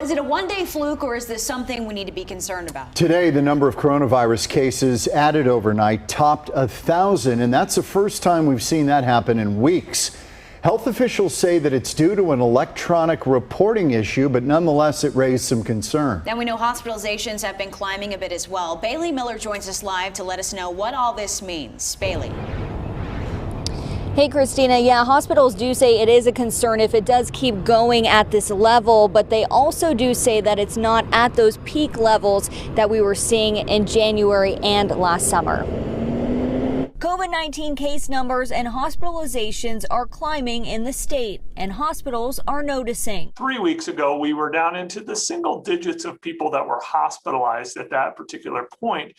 Is it a one-day fluke, or is this something we need to be concerned about? Today, the number of coronavirus cases added overnight topped 1,000, and that's the first time we've seen that happen in weeks. Health officials say that it's due to an electronic reporting issue, but nonetheless, it raised some concern. And we know hospitalizations have been climbing a bit as well. Bailey Miller joins us live to let us know what all this means. Bailey. Hey, Christina. Yeah, hospitals do say it is a concern if it does keep going at this level, but they also do say that it's not at those peak levels that we were seeing in January and last summer. COVID-19 case numbers and hospitalizations are climbing in the state, and hospitals are noticing. 3 weeks ago, we were down into the single digits of people that were hospitalized at that particular point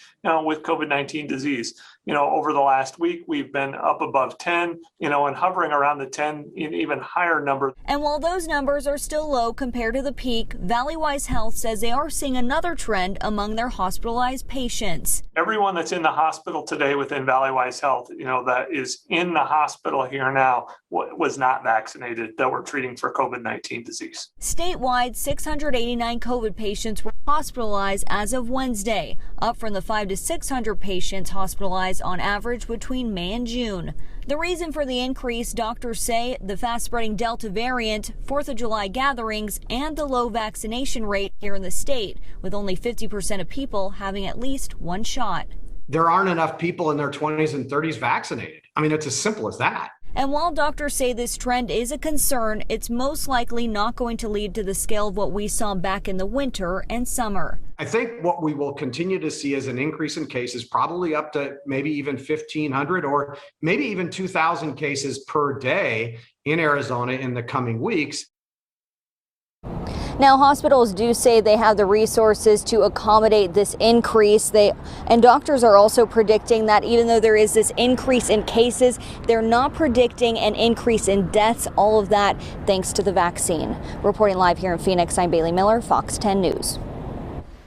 with COVID-19 disease. Over the last week, we've been up above 10, and hovering around the 10, even higher number. And while those numbers are still low compared to the peak, Valleywise Health says they are seeing another trend among their hospitalized patients. Everyone that's in the hospital today within Valleywise Health, that is in the hospital here now, was not vaccinated that we're treating for COVID-19 disease. Statewide, 689 COVID patients were hospitalized as of Wednesday, up from the 500 to 600 patients hospitalized on average between May and June. The reason for the increase, doctors say, the fast-spreading Delta variant, 4th of July gatherings, and the low vaccination rate here in the state, with only 50% of people having at least one shot. There aren't enough people in their 20s and 30s vaccinated. I mean, it's as simple as that. And while doctors say this trend is a concern, it's most likely not going to lead to the scale of what we saw back in the winter and summer. I think what we will continue to see is an increase in cases, probably up to maybe even 1,500 or maybe even 2,000 cases per day in Arizona in the coming weeks. Now, hospitals do say they have the resources to accommodate this increase. And doctors are also predicting that even though there is this increase in cases, they're not predicting an increase in deaths. All of that thanks to the vaccine. Reporting live here in Phoenix, I'm Bailey Miller, Fox 10 News.